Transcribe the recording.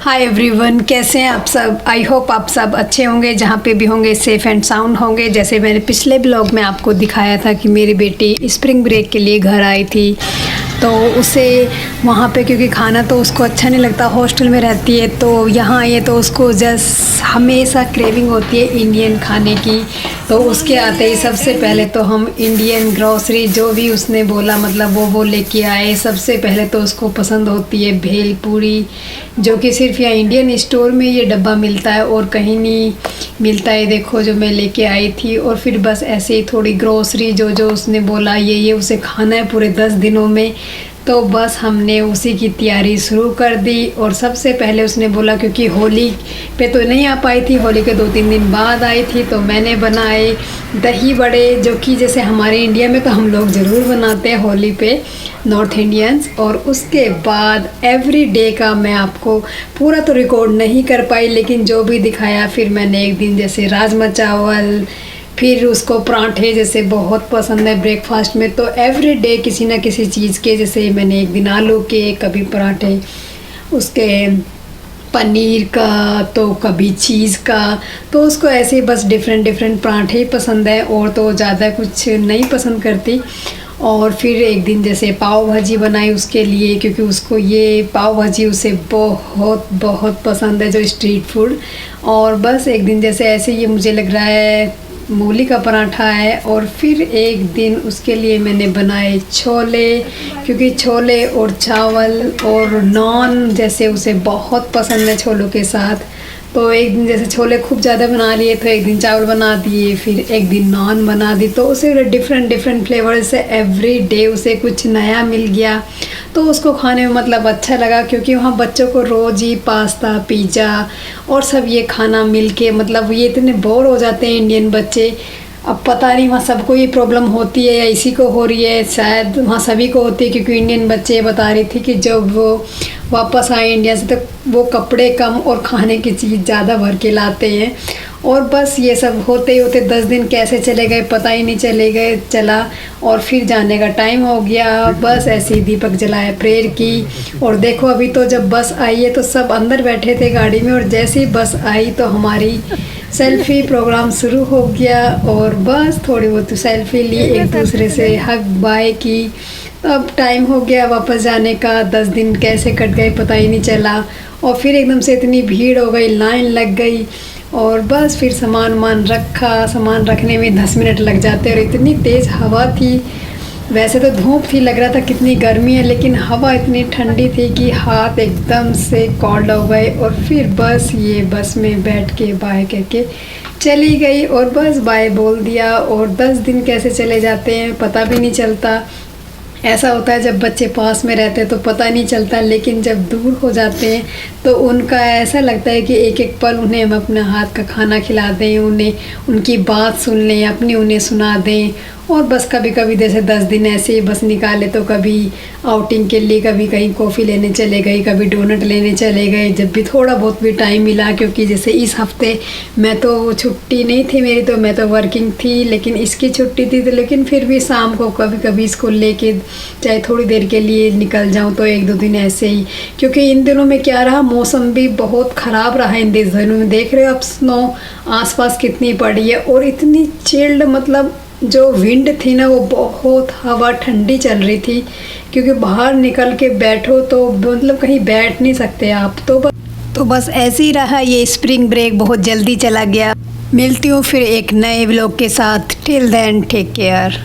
Hi everyone, कैसे हैं आप सब। आई होप आप सब अच्छे होंगे, जहाँ पे भी होंगे सेफ़ एंड साउंड होंगे। जैसे मैंने पिछले ब्लॉग में आपको दिखाया था कि मेरी बेटी स्प्रिंग ब्रेक के लिए घर आई थी, तो उसे वहाँ पे क्योंकि खाना तो उसको अच्छा नहीं लगता, हॉस्टल में रहती है, तो यहाँ आई है तो उसको जस्ट हमेशा क्रेविंग होती है इंडियन खाने की। तो उसके आते ही सबसे पहले तो हम इंडियन ग्रॉसरी जो भी उसने बोला मतलब वो लेके आए। सबसे पहले तो उसको पसंद होती है भेल पूरी, जो कि सिर्फ यहाँ इंडियन स्टोर में ये डब्बा मिलता है और कहीं नहीं मिलता है। देखो जो मैं लेके आई थी, और फिर बस ऐसे ही थोड़ी ग्रॉसरी जो उसने बोला ये उसे खाना है पूरे 10 दिनों में, तो बस हमने उसी की तैयारी शुरू कर दी। और सबसे पहले उसने बोला, क्योंकि होली पे तो नहीं आ पाई थी, होली के 2-3 दिन बाद आई थी, तो मैंने बनाए दही बड़े, जो कि जैसे हमारे इंडिया में तो हम लोग ज़रूर बनाते हैं होली पे, नॉर्थ इंडियंस। और उसके बाद एवरी डे का मैं आपको पूरा तो रिकॉर्ड नहीं कर पाई, लेकिन जो भी दिखाया, फिर मैंने एक दिन जैसे राजमा चावल, फिर उसको पराठे जैसे बहुत पसंद है ब्रेकफास्ट में, तो एवरी डे किसी ना किसी चीज़ के, जैसे मैंने एक दिन आलू के, कभी पराठे उसके पनीर का, तो कभी चीज़ का, तो उसको ऐसे बस डिफरेंट पराठे ही पसंद है, और तो ज़्यादा कुछ नहीं पसंद करती। और फिर एक दिन जैसे पाव भाजी बनाई उसके लिए, क्योंकि उसको ये पाव भाजी उसे बहुत पसंद है, जो स्ट्रीट फूड। और बस एक दिन जैसे ऐसे ये मुझे लग रहा है मूली का पराठा है। और फिर एक दिन उसके लिए मैंने बनाए छोले, क्योंकि छोले और चावल और नान जैसे उसे बहुत पसंद है छोलों के साथ। तो एक दिन जैसे छोले खूब ज़्यादा बना लिए, तो एक दिन चावल बना दिए, फिर एक दिन नान बना दी। तो उसे डिफरेंट फ्लेवर से एवरी डे उसे कुछ नया मिल गया, तो उसको खाने में मतलब अच्छा लगा। क्योंकि वहाँ बच्चों को रोज़ ही पास्ता पिज़्ज़ा और सब ये खाना मिल के मतलब ये इतने बोर हो जाते हैं इंडियन बच्चे। अब पता नहीं वहाँ सबको ये प्रॉब्लम होती है या इसी को हो रही है, शायद वहाँ सभी को होती है। क्योंकि इंडियन बच्चे बता रही थी कि जब वो वापस आए इंडिया से, तो वो कपड़े कम और खाने की चीज़ ज़्यादा भर के लाते हैं। और बस ये सब होते होते 10 दिन कैसे चले गए पता ही नहीं चला। और फिर जाने का टाइम हो गया, बस ऐसे ही दीपक जलाया, प्रेयर की। और देखो अभी तो जब बस आई है तो सब अंदर बैठे थे गाड़ी में, और जैसे ही बस आई तो हमारी सेल्फ़ी प्रोग्राम शुरू हो गया। और बस थोड़ी बहुत सेल्फ़ी ली, एक दूसरे से हग बाय की। अब टाइम हो गया वापस जाने का, 10 दिन कैसे कट गए पता ही नहीं चला। और फिर एकदम से इतनी भीड़ हो गई, लाइन लग गई, और बस फिर सामान रखा। सामान रखने में 10 मिनट लग जाते, और इतनी तेज़ हवा थी। वैसे तो धूप थी, लग रहा था कितनी गर्मी है, लेकिन हवा इतनी ठंडी थी कि हाथ एकदम से कोल्ड हो गए। और फिर बस ये बस में बैठ के बाय करके चली गई, और बस बाय बोल दिया। और 10 दिन कैसे चले जाते हैं पता भी नहीं चलता। ऐसा होता है जब बच्चे पास में रहते हैं तो पता नहीं चलता, लेकिन जब दूर हो जाते हैं तो उनका ऐसा लगता है कि एक एक पल उन्हें हम अपना हाथ का खाना खिला दें, उन्हें उनकी बात सुन लें, अपनी उन्हें सुना दें। और बस कभी कभी जैसे 10 दिन ऐसे ही बस निकाले, तो कभी आउटिंग के लिए, कभी कहीं कॉफ़ी लेने चले गए, कभी डोनट लेने चले गए, जब भी थोड़ा बहुत भी टाइम मिला। क्योंकि जैसे इस हफ्ते मैं तो छुट्टी नहीं थी मेरी, तो मैं तो वर्किंग थी, लेकिन इसकी छुट्टी थी, तो लेकिन फिर भी शाम को कभी कभी इसको लेके चाहे थोड़ी देर के लिए निकल जाऊँ, तो 1-2 दिन ऐसे ही। क्योंकि इन दिनों में क्या रहा, मौसम भी बहुत ख़राब रहा इन दिनों में। देख रहे हो आप स्नो आसपास कितनी पड़ी है, और इतनी चिल्ड, मतलब जो विंड थी ना वो बहुत, हवा ठंडी चल रही थी। क्योंकि बाहर निकल के बैठो तो मतलब कहीं बैठ नहीं सकते आप। तो बस ऐसे ही रहा ये स्प्रिंग ब्रेक, बहुत जल्दी चला गया। मिलती हूँ फिर एक नए व्लॉग के साथ। Till then take care.